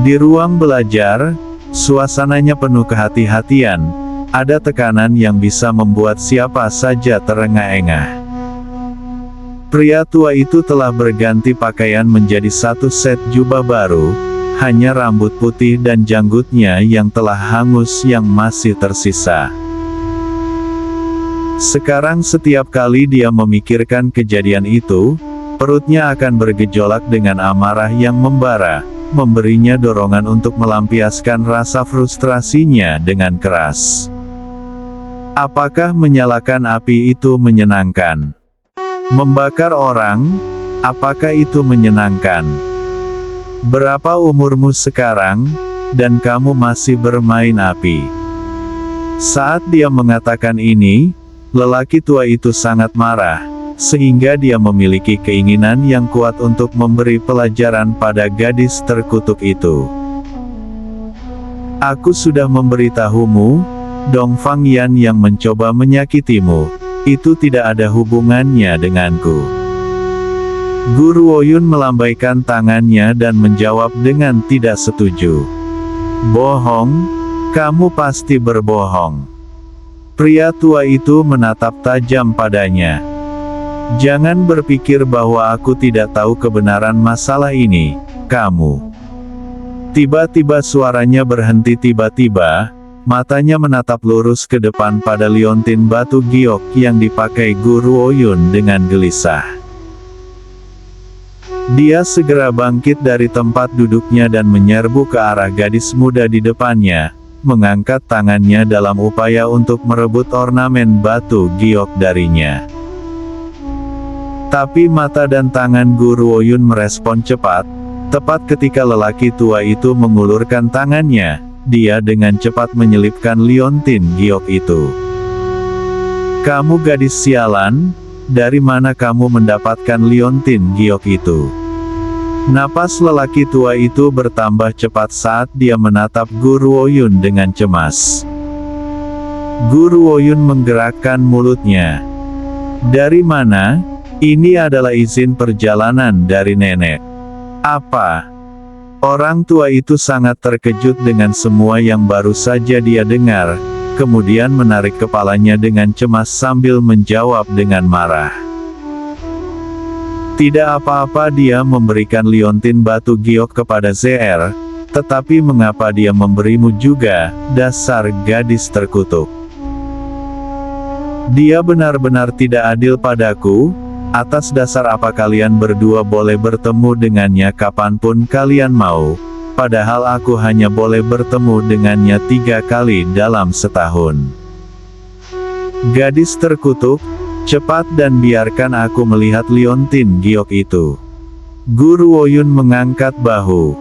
Di ruang belajar, suasananya penuh kehati-hatian, ada tekanan yang bisa membuat siapa saja terengah-engah. Pria tua itu telah berganti pakaian menjadi satu set jubah baru, hanya rambut putih dan janggutnya yang telah hangus yang masih tersisa. Sekarang setiap kali dia memikirkan kejadian itu, perutnya akan bergejolak dengan amarah yang membara, memberinya dorongan untuk melampiaskan rasa frustrasinya dengan keras. Apakah menyalakan api itu menyenangkan? Membakar orang, apakah itu menyenangkan? Berapa umurmu sekarang, dan kamu masih bermain api? Saat dia mengatakan ini, lelaki tua itu sangat marah, sehingga dia memiliki keinginan yang kuat untuk memberi pelajaran pada gadis terkutuk itu. Aku sudah memberitahumu, Dongfang Yan yang mencoba menyakitimu, itu tidak ada hubungannya denganku. Guru Woyun melambaikan tangannya dan menjawab dengan tidak setuju. Bohong, kamu pasti berbohong. Pria tua itu menatap tajam padanya. Jangan berpikir bahwa aku tidak tahu kebenaran masalah ini, kamu. Tiba-tiba suaranya berhenti tiba-tiba, matanya menatap lurus ke depan pada liontin batu giok yang dipakai Guru Woyun dengan gelisah. Dia segera bangkit dari tempat duduknya dan menyerbu ke arah gadis muda di depannya, mengangkat tangannya dalam upaya untuk merebut ornamen batu giok darinya. Tapi mata dan tangan Guru Woyun merespon cepat. Tepat ketika lelaki tua itu mengulurkan tangannya, dia dengan cepat menyelipkan liontin giok itu. Kamu gadis sialan, dari mana kamu mendapatkan liontin giok itu? Napas lelaki tua itu bertambah cepat saat dia menatap Guru Woyun dengan cemas. Guru Woyun menggerakkan mulutnya. Dari mana? Ini adalah izin perjalanan dari nenek. Apa? Orang tua itu sangat terkejut dengan semua yang baru saja dia dengar, kemudian menarik kepalanya dengan cemas sambil menjawab dengan marah. Tidak apa-apa dia memberikan liontin batu giok kepada ZR, tetapi mengapa dia memberimu juga, dasar gadis terkutuk? Dia benar-benar tidak adil padaku, atas dasar apa kalian berdua boleh bertemu dengannya kapanpun kalian mau, padahal aku hanya boleh bertemu dengannya 3 kali dalam setahun. Gadis terkutuk, cepat dan biarkan aku melihat liontin giok itu. Guru Woyun mengangkat bahu.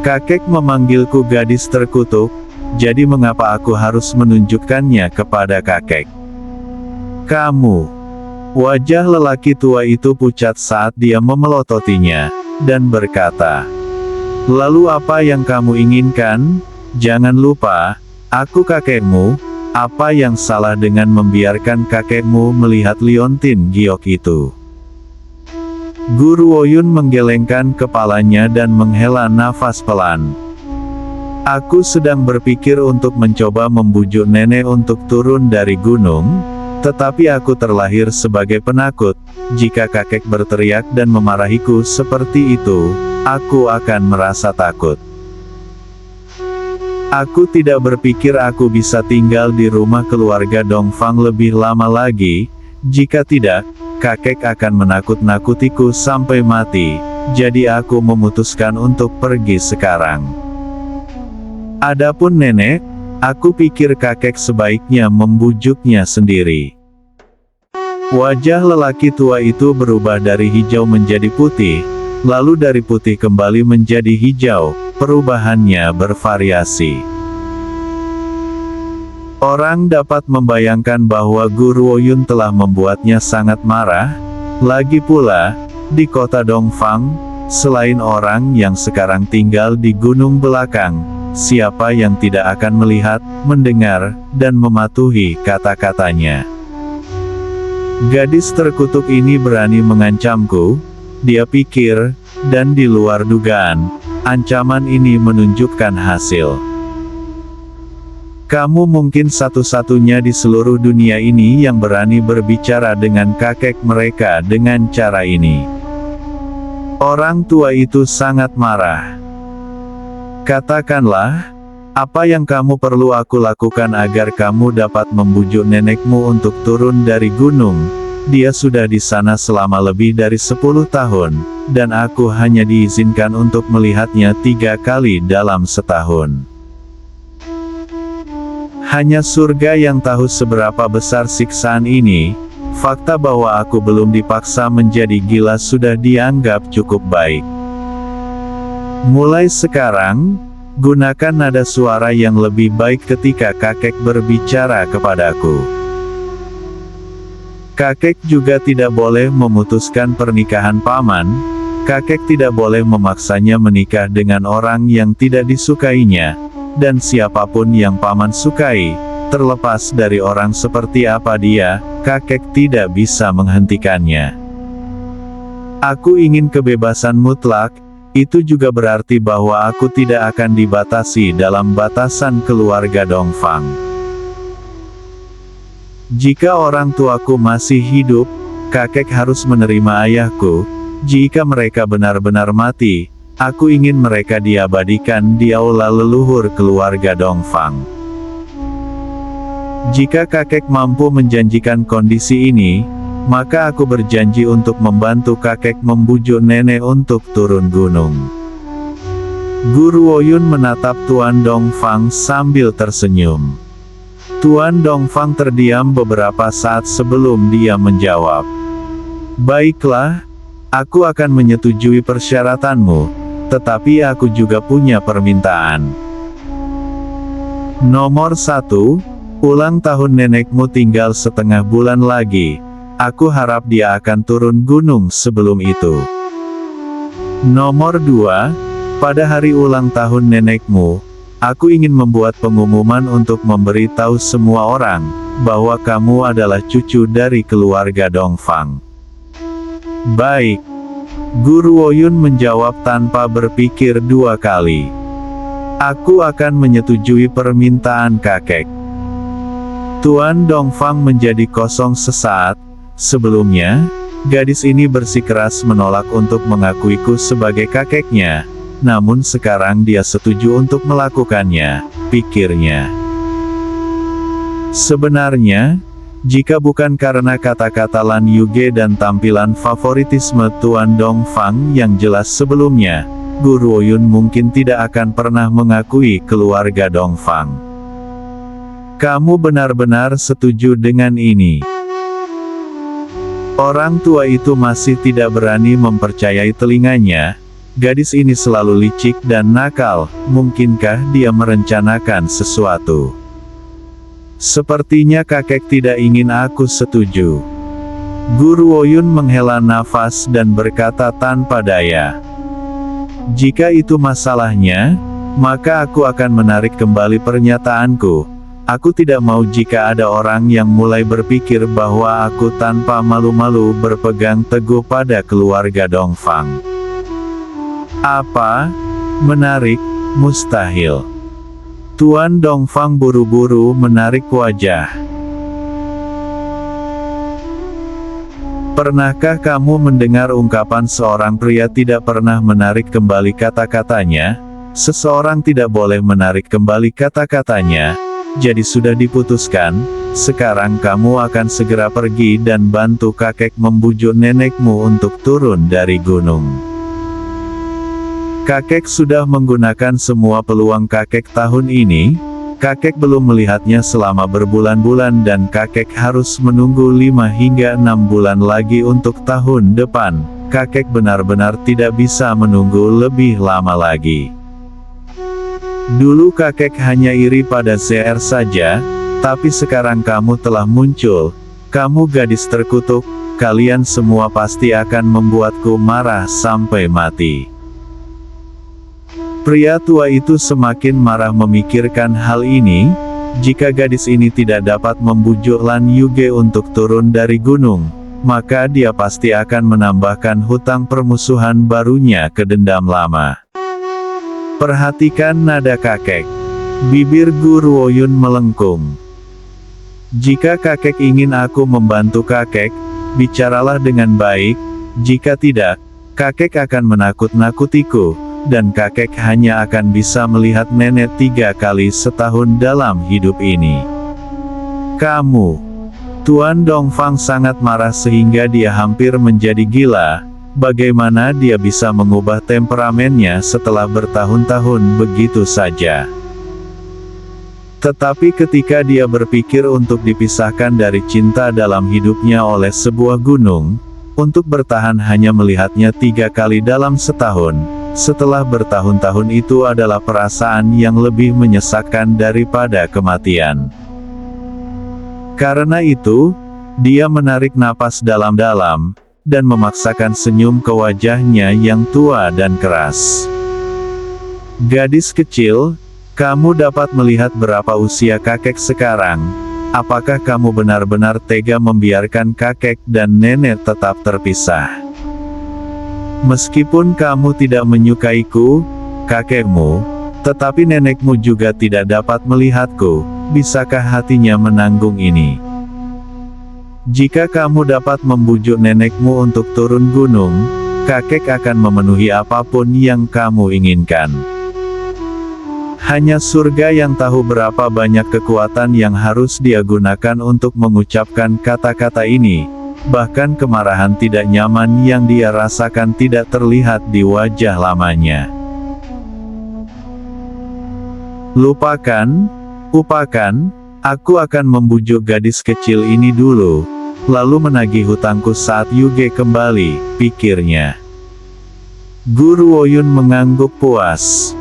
Kakek memanggilku gadis terkutuk, jadi mengapa aku harus menunjukkannya kepada kakek? Kamu. Wajah lelaki tua itu pucat saat dia memelototinya, dan berkata, lalu apa yang kamu inginkan? Jangan lupa, aku kakekmu. Apa yang salah dengan membiarkan kakekmu melihat liontin giok itu? Guru Woyun menggelengkan kepalanya dan menghela nafas pelan. Aku sedang berpikir untuk mencoba membujuk nenek untuk turun dari gunung, tetapi aku terlahir sebagai penakut. Jika kakek berteriak dan memarahiku seperti itu, aku akan merasa takut. Aku tidak berpikir aku bisa tinggal di rumah keluarga Dongfang lebih lama lagi. Jika tidak, kakek akan menakut-nakutiku sampai mati. Jadi aku memutuskan untuk pergi sekarang. Adapun nenek, aku pikir kakek sebaiknya membujuknya sendiri. Wajah lelaki tua itu berubah dari hijau menjadi putih, lalu dari putih kembali menjadi hijau. Perubahannya bervariasi. Orang dapat membayangkan bahwa Guru Woyun telah membuatnya sangat marah. Lagi pula, di kota Dongfang, selain orang yang sekarang tinggal di gunung belakang, siapa yang tidak akan melihat, mendengar, dan mematuhi kata-katanya? Gadis terkutuk ini berani mengancamku, dia pikir, dan di luar dugaan, Ancaman ini menunjukkan hasil. Kamu mungkin satu-satunya di seluruh dunia ini yang berani berbicara dengan kakek mereka dengan cara ini. Orang tua itu sangat marah. Katakanlah, apa yang kamu perlu aku lakukan agar kamu dapat membujuk nenekmu untuk turun dari gunung? Dia sudah di sana selama lebih dari 10 tahun, dan aku hanya diizinkan untuk melihatnya 3 kali dalam setahun. Hanya surga yang tahu seberapa besar siksaan ini. Fakta bahwa aku belum dipaksa menjadi gila sudah dianggap cukup baik. Mulai sekarang, gunakan nada suara yang lebih baik ketika kakek berbicara kepadaku. Kakek juga tidak boleh memutuskan pernikahan paman. Kakek tidak boleh memaksanya menikah dengan orang yang tidak disukainya. Dan siapapun yang paman sukai, terlepas dari orang seperti apa dia, kakek tidak bisa menghentikannya. Aku ingin kebebasan mutlak. Itu juga berarti bahwa aku tidak akan dibatasi dalam batasan keluarga Dongfang. Jika orang tuaku masih hidup, kakek harus menerima ayahku. Jika mereka benar-benar mati, aku ingin mereka diabadikan di aula leluhur keluarga Dongfang. Jika kakek mampu menjanjikan kondisi ini, maka aku berjanji untuk membantu kakek membujuk nenek untuk turun gunung. Guru Woyun menatap Tuan Dongfang sambil tersenyum. Tuan Dongfang terdiam beberapa saat sebelum dia menjawab. Baiklah, aku akan menyetujui persyaratanmu. Tetapi aku juga punya permintaan. Nomor 1, ulang tahun nenekmu tinggal setengah bulan lagi. Aku harap dia akan turun gunung sebelum itu. Nomor 2, pada hari ulang tahun nenekmu, aku ingin membuat pengumuman untuk memberitahu semua orang, bahwa kamu adalah cucu dari keluarga Dongfang. Baik. Guru Woyun menjawab tanpa berpikir 2 kali. Aku akan menyetujui permintaan kakek. Tuan Dongfang menjadi kosong sesaat. Sebelumnya, gadis ini bersikeras menolak untuk mengakuiku sebagai kakeknya. Namun sekarang dia setuju untuk melakukannya, pikirnya. Sebenarnya, jika bukan karena kata-kata Lan Yuge dan tampilan favoritisme Tuan Dongfang yang jelas sebelumnya, Guru Woyun mungkin tidak akan pernah mengakui keluarga Dongfang. Kamu benar-benar setuju dengan ini? Orang tua itu masih tidak berani mempercayai telinganya. Gadis ini selalu licik dan nakal, mungkinkah dia merencanakan sesuatu? Sepertinya kakek tidak ingin aku setuju. Guru Woyun menghela nafas dan berkata tanpa daya. Jika itu masalahnya, maka aku akan menarik kembali pernyataanku. Aku tidak mau jika ada orang yang mulai berpikir bahwa aku tanpa malu-malu berpegang teguh pada keluarga Dongfang. Apa? Menarik? Mustahil. Tuan Dongfang buru-buru menarik wajah. Pernahkah kamu mendengar ungkapan seorang pria tidak pernah menarik kembali kata-katanya? Seseorang tidak boleh menarik kembali kata-katanya. Jadi sudah diputuskan, sekarang kamu akan segera pergi dan bantu kakek membujuk nenekmu untuk turun dari gunung. Kakek sudah menggunakan semua peluang kakek tahun ini. Kakek belum melihatnya selama berbulan-bulan dan kakek harus menunggu 5 hingga 6 bulan lagi untuk tahun depan. Kakek benar-benar tidak bisa menunggu lebih lama lagi. Dulu kakek hanya iri pada ZR saja, tapi sekarang kamu telah muncul. Kamu gadis terkutuk, kalian semua pasti akan membuatku marah sampai mati. Pria tua itu semakin marah memikirkan hal ini. Jika gadis ini tidak dapat membujuk Lan Yuge untuk turun dari gunung, maka dia pasti akan menambahkan hutang permusuhan barunya ke dendam lama. Perhatikan nada kakek. Bibir Gu Ruoyun melengkung. Jika kakek ingin aku membantu kakek, bicaralah dengan baik, jika tidak, kakek akan menakut-nakutiku, dan kakek hanya akan bisa melihat nenek 3 kali setahun dalam hidup ini. Kamu. Tuan Dongfang sangat marah sehingga dia hampir menjadi gila. Bagaimana dia bisa mengubah temperamennya setelah bertahun-tahun begitu saja? Tetapi ketika dia berpikir untuk dipisahkan dari cinta dalam hidupnya oleh sebuah gunung, untuk bertahan hanya melihatnya 3 kali dalam setahun, setelah bertahun-tahun itu adalah perasaan yang lebih menyesakkan daripada kematian. Karena itu, dia menarik napas dalam-dalam, dan memaksakan senyum ke wajahnya yang tua dan keras. Gadis kecil, kamu dapat melihat berapa usia kakek sekarang. Apakah kamu benar-benar tega membiarkan kakek dan nenek tetap terpisah? Meskipun kamu tidak menyukaiku, kakekmu, tetapi nenekmu juga tidak dapat melihatku. Bisakah hatinya menanggung ini? Jika kamu dapat membujuk nenekmu untuk turun gunung, kakek akan memenuhi apapun yang kamu inginkan. Hanya surga yang tahu berapa banyak kekuatan yang harus dia gunakan untuk mengucapkan kata-kata ini. Bahkan kemarahan tidak nyaman yang dia rasakan tidak terlihat di wajah lamanya. Lupakan, aku akan membujuk gadis kecil ini dulu, lalu menagih hutangku saat Yuge kembali, pikirnya. Gu Ruoyun mengangguk puas.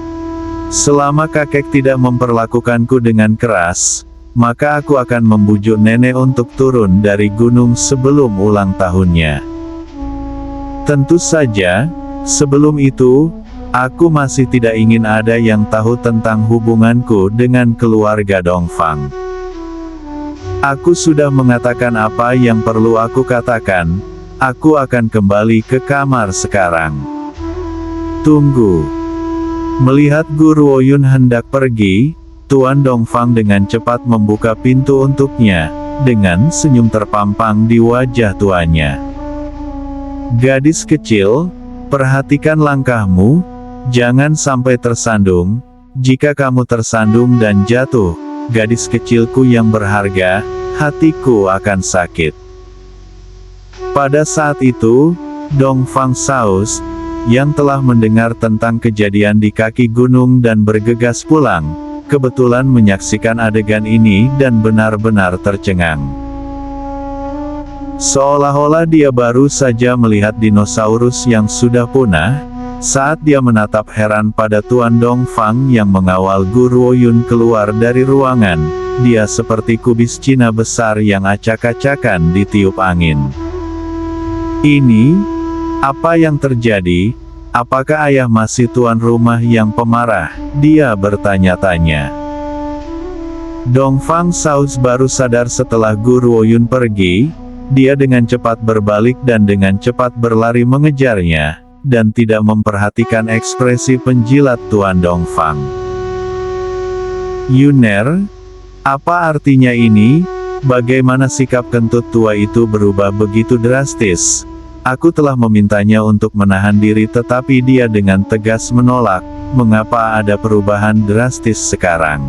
Selama kakek tidak memperlakukanku dengan keras, maka aku akan membujuk nenek untuk turun dari gunung sebelum ulang tahunnya. Tentu saja, sebelum itu, aku masih tidak ingin ada yang tahu tentang hubunganku dengan keluarga Dongfang. Aku sudah mengatakan apa yang perlu aku katakan, aku akan kembali ke kamar sekarang. Tunggu. Melihat Gu Ruoyun hendak pergi, Tuan Dongfang dengan cepat membuka pintu untuknya, dengan senyum terpampang di wajah tuanya. Gadis kecil, perhatikan langkahmu, jangan sampai tersandung. Jika kamu tersandung dan jatuh, gadis kecilku yang berharga, hatiku akan sakit. Pada saat itu, Dongfang Saus, yang telah mendengar tentang kejadian di kaki gunung dan bergegas pulang, kebetulan menyaksikan adegan ini dan benar-benar tercengang. Seolah-olah dia baru saja melihat dinosaurus yang sudah punah, saat dia menatap heran pada Tuan Dongfang yang mengawal Gu Ruoyun keluar dari ruangan, dia seperti kubis Cina besar yang acak-acakan ditiup angin. Ini, apa yang terjadi? Apakah ayah masih tuan rumah yang pemarah? Dia bertanya-tanya. Dongfang Saus baru sadar setelah Gu Ruoyun pergi, dia dengan cepat berbalik dan dengan cepat berlari mengejarnya, dan tidak memperhatikan ekspresi penjilat Tuan Dongfang. Yuner, apa artinya ini? Bagaimana sikap kentut tua itu berubah begitu drastis? Aku telah memintanya untuk menahan diri tetapi dia dengan tegas menolak. Mengapa ada perubahan drastis sekarang?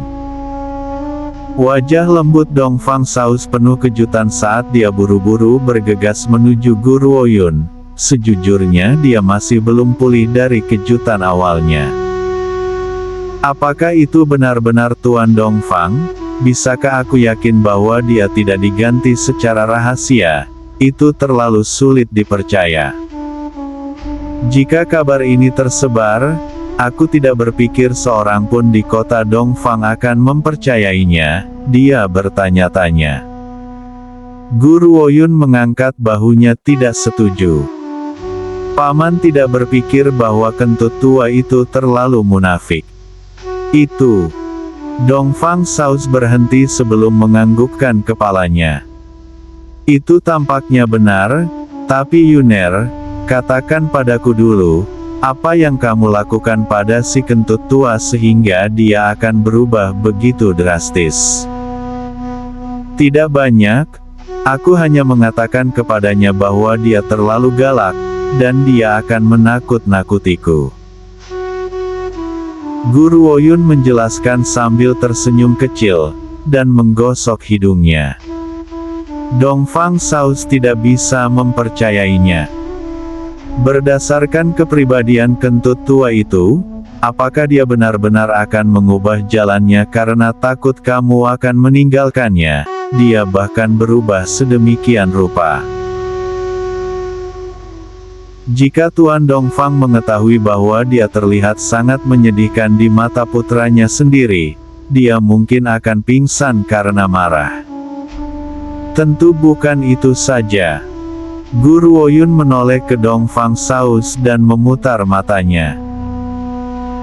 Wajah lembut Dongfang Saus penuh kejutan saat dia buru-buru bergegas menuju Gu Ruoyun. Sejujurnya dia masih belum pulih dari kejutan awalnya. Apakah itu benar-benar Tuan Dongfang? Bisakah aku yakin bahwa dia tidak diganti secara rahasia? Itu terlalu sulit dipercaya. Jika kabar ini tersebar, aku tidak berpikir seorang pun di kota Dongfang akan mempercayainya, dia bertanya-tanya. Gu Ruoyun mengangkat bahunya tidak setuju. Paman tidak berpikir bahwa kentut tua itu terlalu munafik. Itu. Dongfang Saus berhenti sebelum menganggukkan kepalanya. Itu tampaknya benar, tapi Yuner, katakan padaku dulu, Apa yang kamu lakukan pada si kentut tua sehingga dia akan berubah begitu drastis? Tidak banyak, aku hanya mengatakan kepadanya bahwa dia terlalu galak, dan dia akan menakut-nakutiku. Guru Woyun menjelaskan sambil tersenyum kecil, dan menggosok hidungnya. Dongfang Saus tidak bisa mempercayainya. Berdasarkan kepribadian kentut tua itu, apakah dia benar-benar akan mengubah jalannya karena takut kamu akan meninggalkannya? Dia bahkan berubah sedemikian rupa. Jika Tuan Dongfang mengetahui bahwa dia terlihat sangat menyedihkan di mata putranya sendiri, dia mungkin akan pingsan karena marah. Tentu bukan itu saja. Guru Woyun menoleh ke Dongfang Saus dan memutar matanya.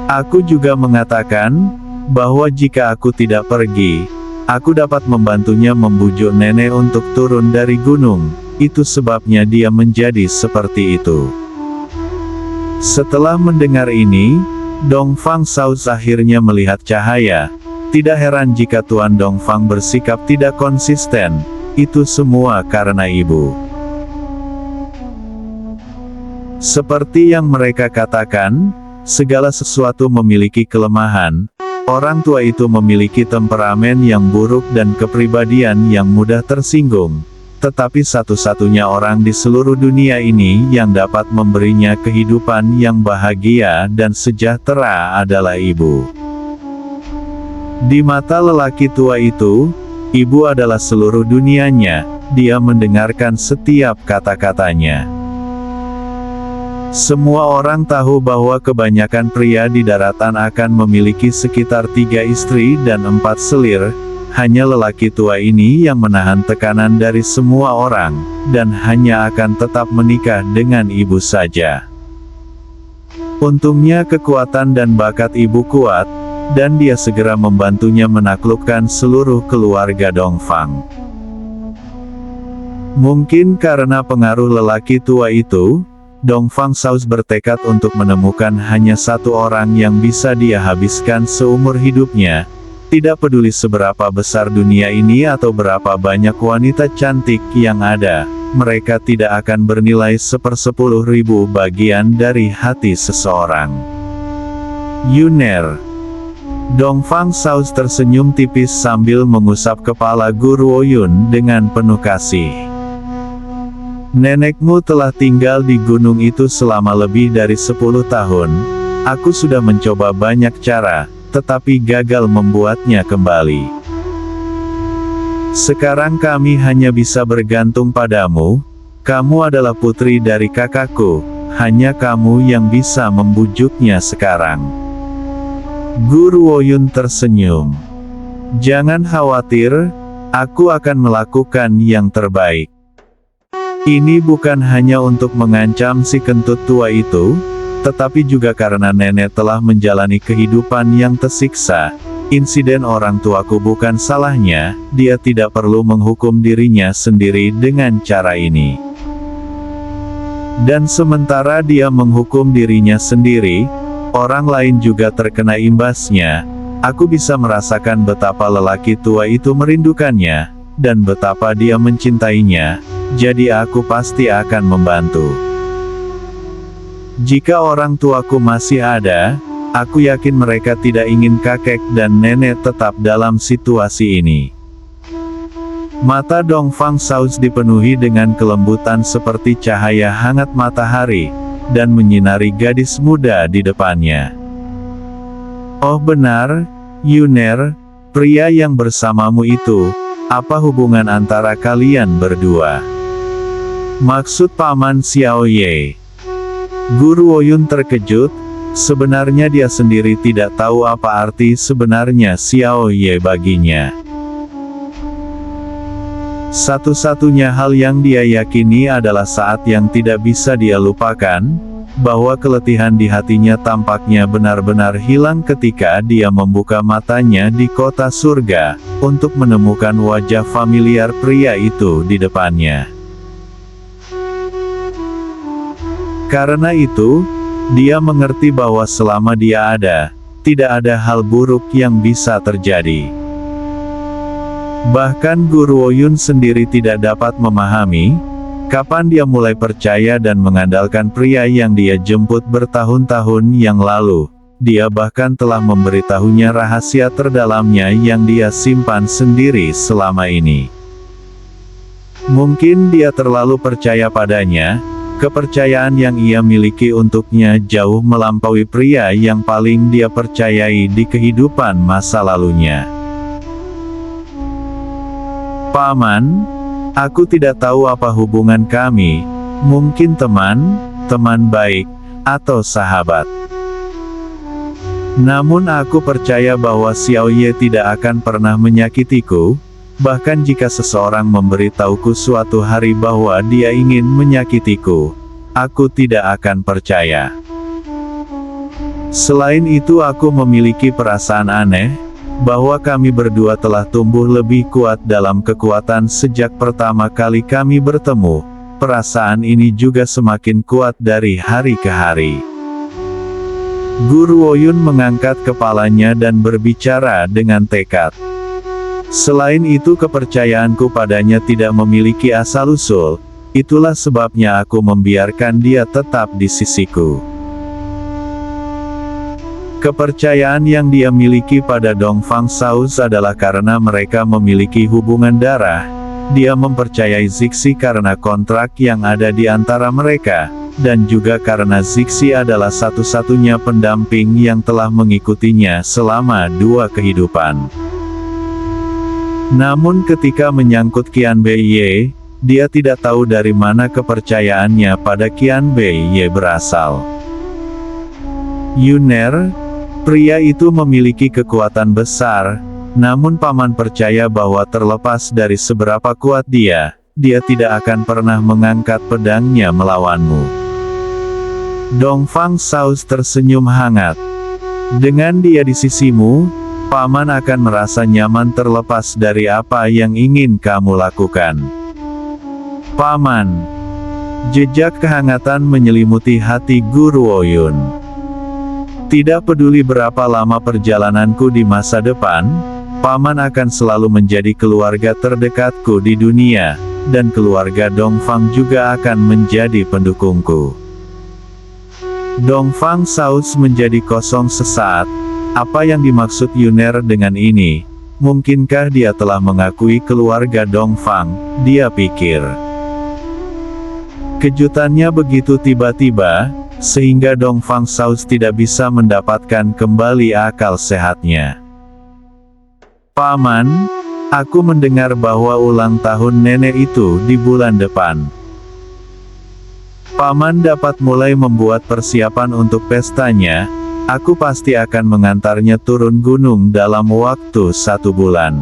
Aku juga mengatakan, bahwa jika aku tidak pergi, aku dapat membantunya membujuk nenek untuk turun dari gunung, itu sebabnya dia menjadi seperti itu. Setelah mendengar ini, Dongfang Saus akhirnya melihat cahaya. Tidak heran jika Tuan Dongfang bersikap tidak konsisten, itu semua karena ibu. Seperti yang mereka katakan, segala sesuatu memiliki kelemahan. Orang tua itu memiliki temperamen yang buruk dan kepribadian yang mudah tersinggung. Tetapi satu-satunya orang di seluruh dunia ini yang dapat memberinya kehidupan yang bahagia dan sejahtera adalah ibu. Di mata lelaki tua itu, ibu adalah seluruh dunianya. Dia mendengarkan setiap kata-katanya. Semua orang tahu bahwa kebanyakan pria di daratan akan memiliki sekitar 3 istri dan 4 selir, hanya lelaki tua ini yang menahan tekanan dari semua orang, dan hanya akan tetap menikah dengan ibu saja. Untungnya kekuatan dan bakat ibu kuat, dan dia segera membantunya menaklukkan seluruh keluarga Dongfang. Mungkin karena pengaruh lelaki tua itu, Dongfang Saus bertekad untuk menemukan hanya satu orang yang bisa dia habiskan seumur hidupnya. Tidak peduli seberapa besar dunia ini atau berapa banyak wanita cantik yang ada, mereka tidak akan bernilai 1/10.000 bagian dari hati seseorang. Yuner. Dongfang Saus tersenyum tipis sambil mengusap kepala Guru Woyun dengan penuh kasih. Nenekmu telah tinggal di gunung itu selama lebih dari 10 tahun. Aku sudah mencoba banyak cara, tetapi gagal membuatnya kembali. Sekarang kami hanya bisa bergantung padamu. Kamu adalah putri dari kakakku, hanya kamu yang bisa membujuknya sekarang. Guru Woyun tersenyum. Jangan khawatir, aku akan melakukan yang terbaik. Ini bukan hanya untuk mengancam si kentut tua itu, tetapi juga karena nenek telah menjalani kehidupan yang tersiksa. Insiden orang tuaku bukan salahnya, dia tidak perlu menghukum dirinya sendiri dengan cara ini. Dan sementara dia menghukum dirinya sendiri, orang lain juga terkena imbasnya. Aku bisa merasakan betapa lelaki tua itu merindukannya, dan betapa dia mencintainya. Jadi aku pasti akan membantu. Jika orang tuaku masih ada, aku yakin mereka tidak ingin kakek dan nenek tetap dalam situasi ini. Mata Dongfang Saus dipenuhi dengan kelembutan seperti cahaya hangat matahari, dan menyinari gadis muda di depannya. Oh benar, Yuner, pria yang bersamamu itu, apa hubungan antara kalian berdua? Maksud Paman Xiaoye. Guru Woyun terkejut, sebenarnya dia sendiri tidak tahu apa arti sebenarnya Xiaoye baginya. Satu-satunya hal yang dia yakini adalah saat yang tidak bisa dia lupakan, bahwa keletihan di hatinya tampaknya benar-benar hilang ketika dia membuka matanya di kota surga, untuk menemukan wajah familiar pria itu di depannya. Karena itu, Dia mengerti bahwa selama dia ada, tidak ada hal buruk yang bisa terjadi. Bahkan Guru Woyun sendiri tidak dapat memahami, kapan dia mulai percaya dan mengandalkan pria yang dia jemput bertahun-tahun yang lalu. Dia bahkan telah memberitahunya rahasia terdalamnya yang dia simpan sendiri selama ini. Mungkin dia terlalu percaya padanya, kepercayaan yang ia miliki untuknya jauh melampaui pria yang paling dia percayai di kehidupan masa lalunya. Paman, aku tidak tahu apa hubungan kami, mungkin teman baik, atau sahabat. Namun aku percaya bahwa Xiao Ye tidak akan pernah menyakitiku, bahkan jika seseorang memberitahuku suatu hari bahwa dia ingin menyakitiku, aku tidak akan percaya. Selain itu aku memiliki perasaan aneh, bahwa kami berdua telah tumbuh lebih kuat dalam kekuatan sejak pertama kali kami bertemu. Perasaan ini juga semakin kuat dari hari ke hari. Guru Woyun mengangkat kepalanya dan berbicara dengan tekad. Selain itu kepercayaanku padanya tidak memiliki asal-usul, itulah sebabnya aku membiarkan dia tetap di sisiku. Kepercayaan yang dia miliki pada Dongfang Saus adalah karena mereka memiliki hubungan darah. Dia mempercayai Zixi karena kontrak yang ada di antara mereka, dan juga karena Zixi adalah satu-satunya pendamping yang telah mengikutinya selama 2 kehidupan. Namun ketika menyangkut Qian Beiye, dia tidak tahu dari mana kepercayaannya pada Qian Beiye berasal. Yuner, pria itu memiliki kekuatan besar, namun paman percaya bahwa terlepas dari seberapa kuat dia tidak akan pernah mengangkat pedangnya melawanmu. Dongfang Saus tersenyum hangat. Dengan dia di sisimu, paman akan merasa nyaman terlepas dari apa yang ingin kamu lakukan. Paman. Jejak kehangatan menyelimuti hati Guru Woyun. Tidak peduli berapa lama perjalananku di masa depan, paman akan selalu menjadi keluarga terdekatku di dunia, dan keluarga Dongfang juga akan menjadi pendukungku. Dongfang Saus menjadi kosong sesaat. Apa yang dimaksud Yuner dengan ini? Mungkinkah dia telah mengakui keluarga Dongfang? Dia pikir. Kejutannya begitu tiba-tiba, sehingga Dongfang Saus tidak bisa mendapatkan kembali akal sehatnya. Paman, aku mendengar bahwa ulang tahun nenek itu di bulan depan. Paman dapat mulai membuat persiapan untuk pestanya. Aku pasti akan mengantarnya turun gunung dalam waktu 1 bulan.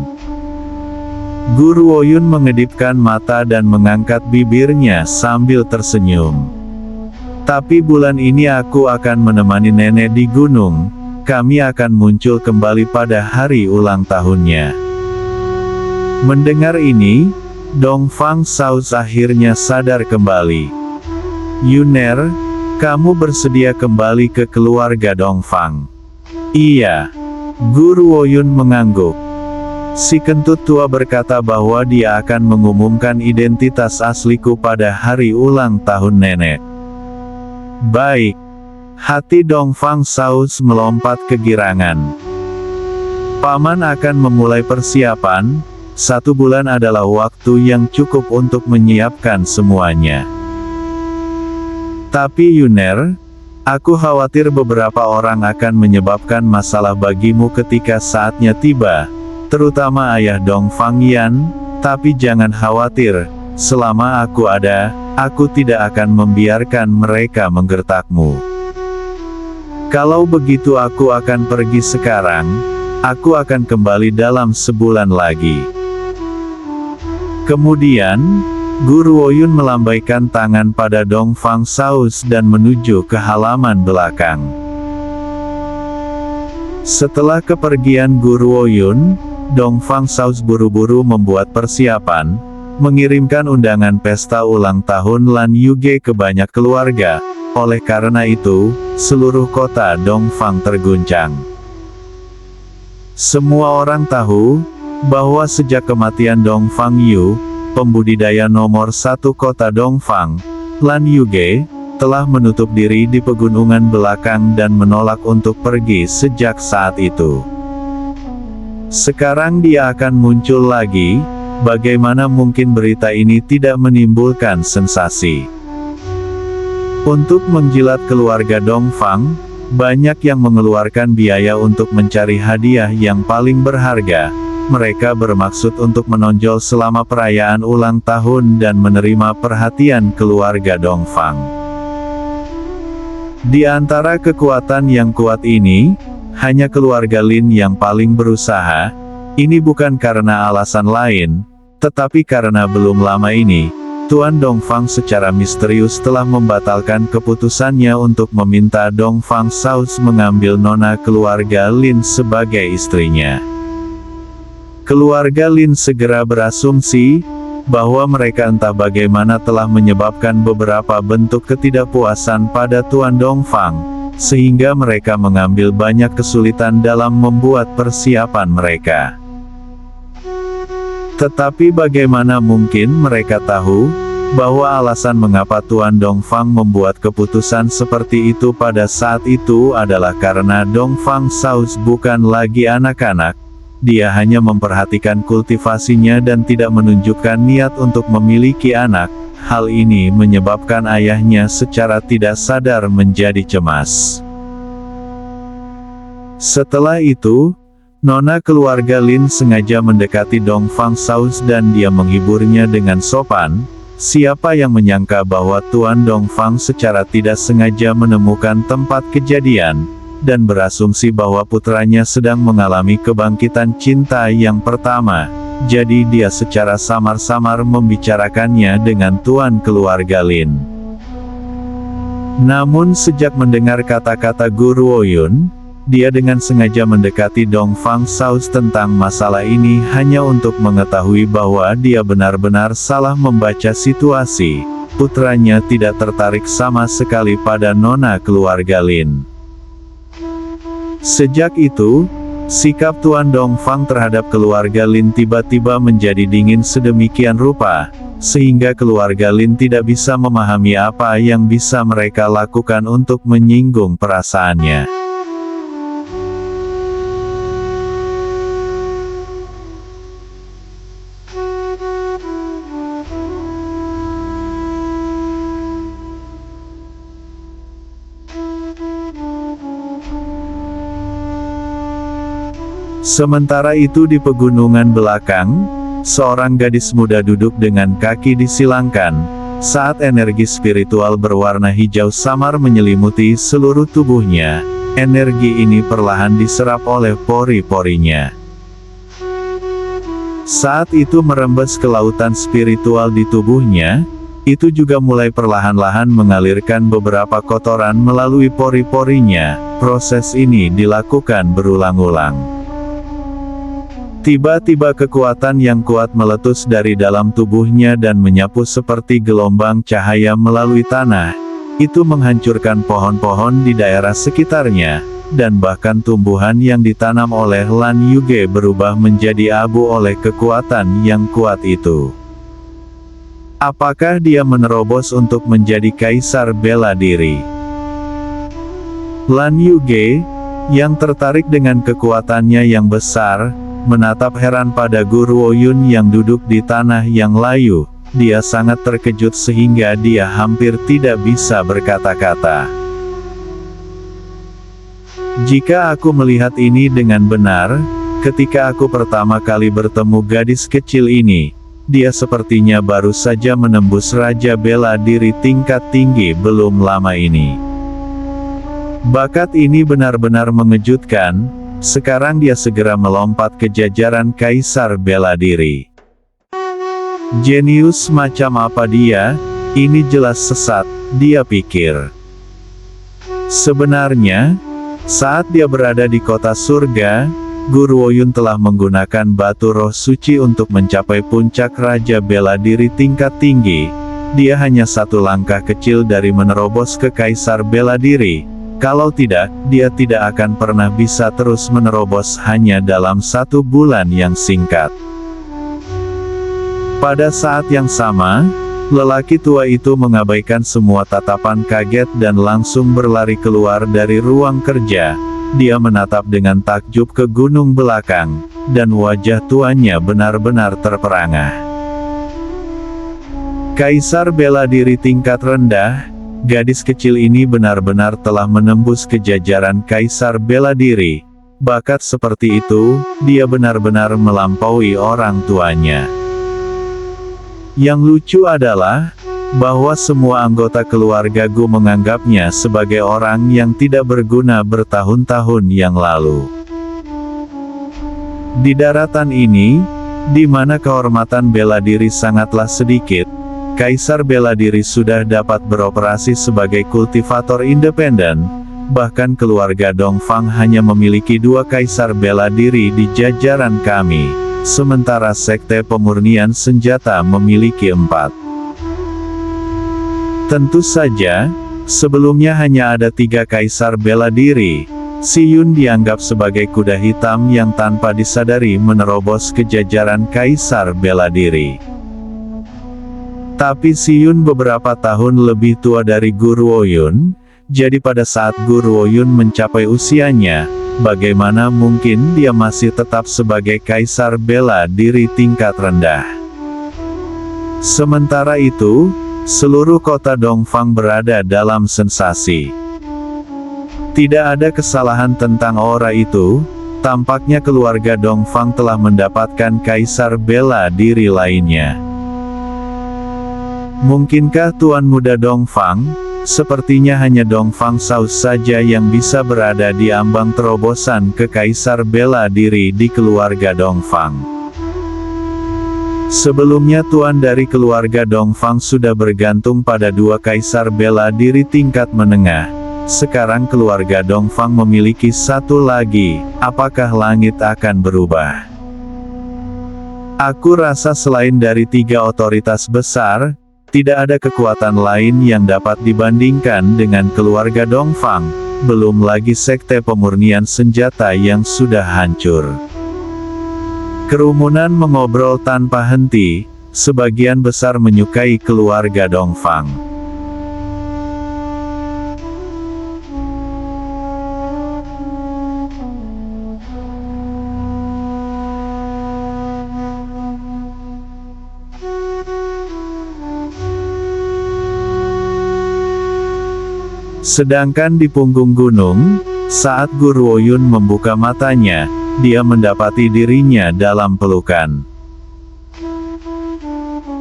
Guru Woyun mengedipkan mata dan mengangkat bibirnya sambil tersenyum. Tapi bulan ini aku akan menemani nenek di gunung. Kami akan muncul kembali pada hari ulang tahunnya. Mendengar ini, Dongfang Saus akhirnya sadar kembali. Yuner, kamu bersedia kembali ke keluarga Dongfang? Iya. Guru Woyun mengangguk. Si kentut tua berkata bahwa dia akan mengumumkan identitas asliku pada hari ulang tahun nenek. Baik. Hati Dongfang Saus melompat kegirangan. Paman akan memulai persiapan. 1 bulan adalah waktu yang cukup untuk menyiapkan semuanya. Tapi Yuner, aku khawatir beberapa orang akan menyebabkan masalah bagimu ketika saatnya tiba, terutama ayah Dongfang Yan, tapi jangan khawatir, selama aku ada, aku tidak akan membiarkan mereka menggertakmu. Kalau begitu aku akan pergi sekarang, aku akan kembali dalam sebulan lagi. Kemudian, Guru Woyun melambaikan tangan pada Dongfang Saus dan menuju ke halaman belakang. Setelah kepergian Guru Woyun, Dongfang Saus buru-buru membuat persiapan, mengirimkan undangan pesta ulang tahun Lan Yuge ke banyak keluarga, oleh karena itu, seluruh kota Dongfang terguncang. Semua orang tahu, bahwa sejak kematian Dongfang Yu, pembudidaya nomor 1 kota Dongfang, Lan Yuge, telah menutup diri di pegunungan belakang dan menolak untuk pergi sejak saat itu. Sekarang dia akan muncul lagi, bagaimana mungkin berita ini tidak menimbulkan sensasi? Untuk menjilat keluarga Dongfang, banyak yang mengeluarkan biaya untuk mencari hadiah yang paling berharga. Mereka bermaksud untuk menonjol selama perayaan ulang tahun dan menerima perhatian keluarga Dongfang. Di antara kekuatan yang kuat ini, hanya keluarga Lin yang paling berusaha. Ini bukan karena alasan lain, tetapi karena belum lama ini, Tuan Dongfang secara misterius telah membatalkan keputusannya untuk meminta Dongfang Saus mengambil nona keluarga Lin sebagai istrinya. Keluarga Lin segera berasumsi, bahwa mereka entah bagaimana telah menyebabkan beberapa bentuk ketidakpuasan pada Tuan Dongfang, sehingga mereka mengambil banyak kesulitan dalam membuat persiapan mereka. Tetapi bagaimana mungkin mereka tahu, bahwa alasan mengapa Tuan Dongfang membuat keputusan seperti itu pada saat itu adalah karena Dongfang Saus bukan lagi anak-anak. Dia hanya memperhatikan kultivasinya dan tidak menunjukkan niat untuk memiliki anak. Hal ini menyebabkan ayahnya secara tidak sadar menjadi cemas. Setelah itu, nona keluarga Lin sengaja mendekati Dongfang Saus dan dia menghiburnya dengan sopan. Siapa yang menyangka bahwa Tuan Dongfang secara tidak sengaja menemukan tempat kejadian, dan berasumsi bahwa putranya sedang mengalami kebangkitan cinta yang pertama, jadi dia secara samar-samar membicarakannya dengan Tuan keluarga Lin. Namun sejak mendengar kata-kata Guru Oyun, dia dengan sengaja mendekati Dongfang Saus tentang masalah ini hanya untuk mengetahui bahwa dia benar-benar salah membaca situasi. Putranya tidak tertarik sama sekali pada nona keluarga Lin. Sejak itu, sikap Tuan Dongfang terhadap keluarga Lin tiba-tiba menjadi dingin sedemikian rupa, sehingga keluarga Lin tidak bisa memahami apa yang bisa mereka lakukan untuk menyinggung perasaannya. Sementara itu di pegunungan belakang, seorang gadis muda duduk dengan kaki disilangkan, saat energi spiritual berwarna hijau samar menyelimuti seluruh tubuhnya. Energi ini perlahan diserap oleh pori-porinya. Saat itu merembes ke lautan spiritual di tubuhnya, itu juga mulai perlahan-lahan mengalirkan beberapa kotoran melalui pori-porinya. Proses ini dilakukan berulang-ulang. Tiba-tiba kekuatan yang kuat meletus dari dalam tubuhnya dan menyapu seperti gelombang cahaya melalui tanah. Itu menghancurkan pohon-pohon di daerah sekitarnya, dan bahkan tumbuhan yang ditanam oleh Lan Yuge berubah menjadi abu oleh kekuatan yang kuat itu. Apakah dia menerobos untuk menjadi kaisar bela diri? Lan Yuge, yang tertarik dengan kekuatannya yang besar, menatap heran pada Guru Oyun yang duduk di tanah yang layu. Dia sangat terkejut sehingga dia hampir tidak bisa berkata-kata. Jika aku melihat ini dengan benar, ketika aku pertama kali bertemu gadis kecil ini, dia sepertinya baru saja menembus Raja Bela Diri tingkat tinggi belum lama ini. Bakat ini benar-benar mengejutkan. Sekarang dia segera melompat ke jajaran Kaisar Bela Diri. Jenius macam apa dia? Ini jelas sesat, dia pikir. Sebenarnya, saat dia berada di kota surga, Guru Oyun telah menggunakan batu roh suci untuk mencapai puncak Raja Bela Diri tingkat tinggi. dia hanya satu langkah kecil dari menerobos ke kaisar bela diri. Kalau tidak, dia tidak akan pernah bisa terus menerobos hanya dalam 1 bulan yang singkat. Pada saat yang sama, lelaki tua itu mengabaikan semua tatapan kaget dan langsung berlari keluar dari ruang kerja. Dia menatap dengan takjub ke gunung belakang, dan wajah tuanya benar-benar terperangah. Kaisar bela diri tingkat rendah, gadis kecil ini benar-benar telah menembus ke jajaran kaisar bela diri. Bakat seperti itu, dia benar-benar melampaui orang tuanya. Yang lucu adalah, bahwa semua anggota keluarga Gu menganggapnya sebagai orang yang tidak berguna bertahun-tahun yang lalu. Di daratan ini, di mana kehormatan bela diri sangatlah sedikit, Kaisar bela diri sudah dapat beroperasi sebagai kultivator independen. Bahkan keluarga Dongfang hanya memiliki 2 kaisar bela diri di jajaran kami, sementara sekte pemurnian senjata memiliki 4. Tentu saja, sebelumnya hanya ada 3 kaisar bela diri. Si Yun dianggap sebagai kuda hitam yang tanpa disadari menerobos ke jajaran kaisar bela diri. Tapi si Yun beberapa tahun lebih tua dari Gu Ruoyun, jadi pada saat Gu Ruoyun mencapai usianya, bagaimana mungkin dia masih tetap sebagai kaisar bela diri tingkat rendah. Sementara itu, seluruh kota Dongfang berada dalam sensasi. Tidak ada kesalahan tentang aura itu, tampaknya keluarga Dongfang telah mendapatkan kaisar bela diri lainnya. Mungkinkah Tuan Muda Dongfang? Sepertinya hanya Dongfang Saus saja yang bisa berada di ambang terobosan ke kaisar bela diri di keluarga Dongfang. Sebelumnya tuan dari keluarga Dongfang sudah bergantung pada 2 kaisar bela diri tingkat menengah. Sekarang keluarga Dongfang memiliki 1 lagi, apakah langit akan berubah? Aku rasa selain dari 3 otoritas besar, tidak ada kekuatan lain yang dapat dibandingkan dengan keluarga Dongfang, belum lagi sekte pemurnian senjata yang sudah hancur. Kerumunan mengobrol tanpa henti, sebagian besar menyukai keluarga Dongfang. Sedangkan di punggung gunung, saat Gu Ruoyun membuka matanya, dia mendapati dirinya dalam pelukan.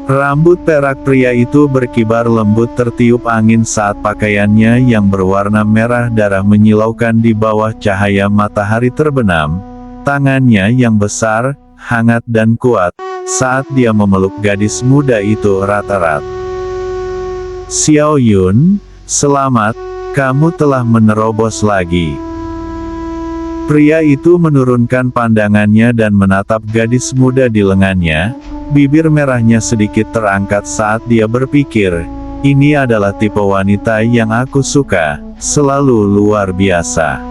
Rambut perak pria itu berkibar lembut tertiup angin saat pakaiannya yang berwarna merah darah menyilaukan di bawah cahaya matahari terbenam. Tangannya yang besar, hangat dan kuat, saat dia memeluk gadis muda itu erat-erat. Xiao Yun, selamat, kamu telah menerobos lagi. Pria itu menurunkan pandangannya dan menatap gadis muda di lengannya. Bibir merahnya sedikit terangkat saat dia berpikir, ini adalah tipe wanita yang aku suka, selalu luar biasa.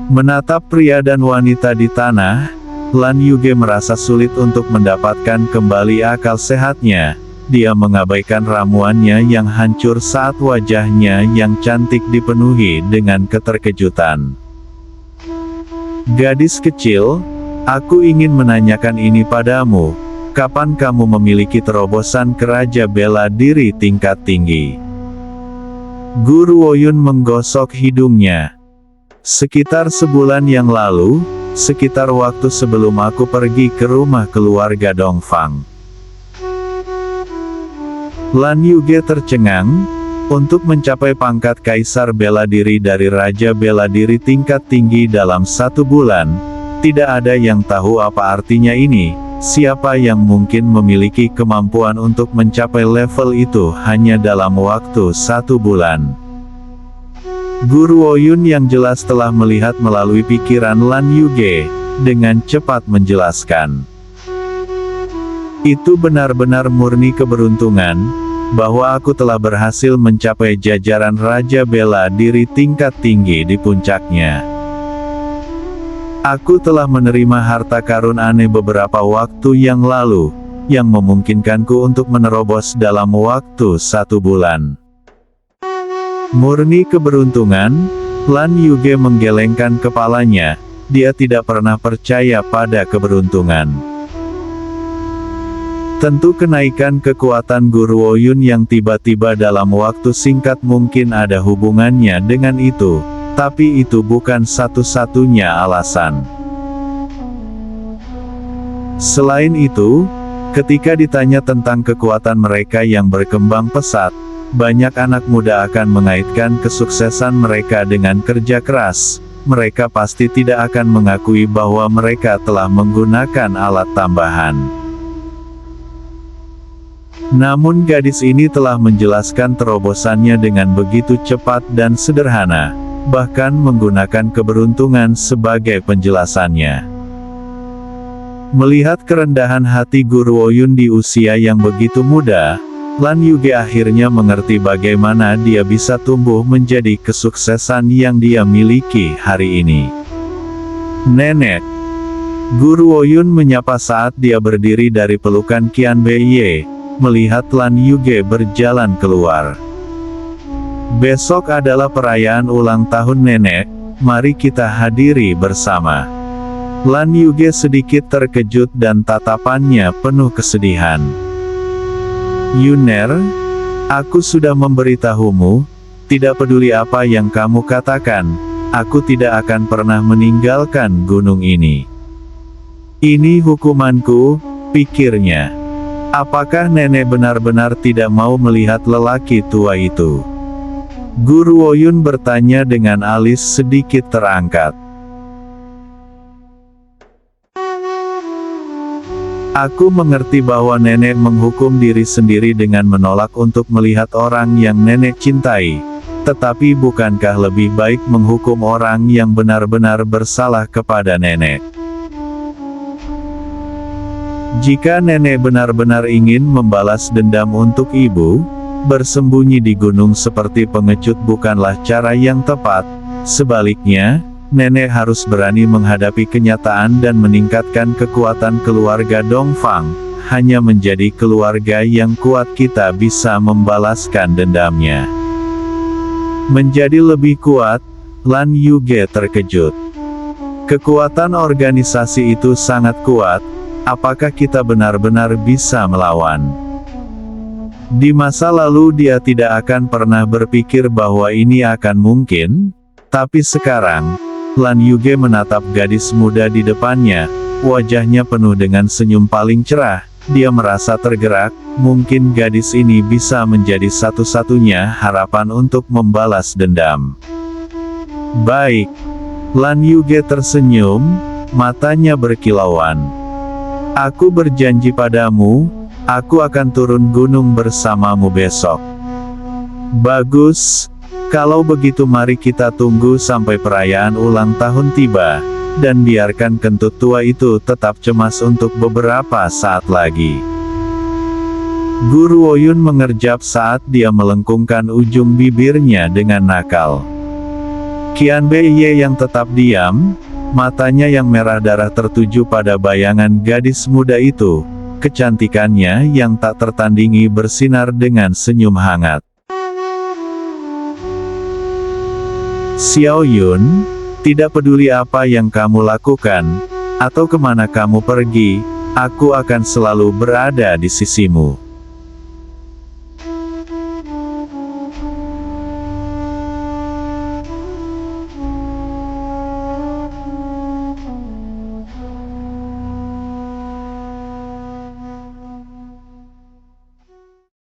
Menatap pria dan wanita di tanah, Lan Yuge merasa sulit untuk mendapatkan kembali akal sehatnya. Dia mengabaikan ramuannya yang hancur saat wajahnya yang cantik dipenuhi dengan keterkejutan. Gadis kecil, aku ingin menanyakan ini padamu. Kapan kamu memiliki terobosan ke Raja Bela Diri tingkat tinggi? Gu Ruoyun menggosok hidungnya. Sekitar sebulan yang lalu, sekitar waktu sebelum aku pergi ke rumah keluarga Dongfang. Lan Yuge tercengang. Untuk mencapai pangkat Kaisar Bela Diri dari Raja Bela Diri tingkat tinggi dalam 1 bulan, tidak ada yang tahu apa artinya ini. Siapa yang mungkin memiliki kemampuan untuk mencapai level itu hanya dalam waktu 1 bulan? Gu Ruoyun yang jelas telah melihat melalui pikiran Lan Yuge, dengan cepat menjelaskan. Itu benar-benar murni keberuntungan, bahwa aku telah berhasil mencapai jajaran Raja Bela Diri tingkat tinggi di puncaknya. Aku telah menerima harta karun aneh beberapa waktu yang lalu, yang memungkinkanku untuk menerobos dalam waktu 1 bulan. Murni keberuntungan, Lan Yuge menggelengkan kepalanya, dia tidak pernah percaya pada keberuntungan. Tentu kenaikan kekuatan Guru Woyun yang tiba-tiba dalam waktu singkat mungkin ada hubungannya dengan itu, tapi itu bukan satu-satunya alasan. Selain itu, ketika ditanya tentang kekuatan mereka yang berkembang pesat, banyak anak muda akan mengaitkan kesuksesan mereka dengan kerja keras. Mereka pasti tidak akan mengakui bahwa mereka telah menggunakan alat tambahan. Namun gadis ini telah menjelaskan terobosannya dengan begitu cepat dan sederhana, bahkan menggunakan keberuntungan sebagai penjelasannya. Melihat kerendahan hati Guru Woyun di usia yang begitu muda, Lan Yuge akhirnya mengerti bagaimana dia bisa tumbuh menjadi kesuksesan yang dia miliki hari ini. Nenek. Guru Woyun menyapa saat dia berdiri dari pelukan Qian Beiye, melihat Lan Yuge berjalan keluar. Besok adalah perayaan ulang tahun nenek, mari kita hadiri bersama. Lan Yuge sedikit terkejut dan tatapannya penuh kesedihan. Yuner, aku sudah memberitahumu, tidak peduli apa yang kamu katakan, aku tidak akan pernah meninggalkan gunung ini. Ini hukumanku, pikirnya. Apakah nenek benar-benar tidak mau melihat lelaki tua itu? Guru Woyun bertanya dengan alis sedikit terangkat. Aku mengerti bahwa nenek menghukum diri sendiri dengan menolak untuk melihat orang yang nenek cintai. Tetapi bukankah lebih baik menghukum orang yang benar-benar bersalah kepada nenek? Jika nenek benar-benar ingin membalas dendam untuk ibu, bersembunyi di gunung seperti pengecut bukanlah cara yang tepat. Sebaliknya, nenek harus berani menghadapi kenyataan dan meningkatkan kekuatan keluarga Dongfang. Hanya menjadi keluarga yang kuat kita bisa membalaskan dendamnya. Menjadi lebih kuat, Lan Yuge terkejut. Kekuatan organisasi itu sangat kuat. Apakah kita benar-benar bisa melawan? Di masa lalu dia tidak akan pernah berpikir bahwa ini akan mungkin, tapi sekarang, Lan Yuge menatap gadis muda di depannya, wajahnya penuh dengan senyum paling cerah, dia merasa tergerak, mungkin gadis ini bisa menjadi satu-satunya harapan untuk membalas dendam. Baik. Lan Yuge tersenyum, matanya berkilauan. Aku berjanji padamu, aku akan turun gunung bersamamu besok. Bagus, kalau begitu mari kita tunggu sampai perayaan ulang tahun tiba, dan biarkan kentut tua itu tetap cemas untuk beberapa saat lagi. Guru Woyun mengerjap saat dia melengkungkan ujung bibirnya dengan nakal. Qian Beiye yang tetap diam, matanya yang merah darah tertuju pada bayangan gadis muda itu, kecantikannya yang tak tertandingi bersinar dengan senyum hangat. Xiao Yun, tidak peduli apa yang kamu lakukan, atau kemana kamu pergi, aku akan selalu berada di sisimu.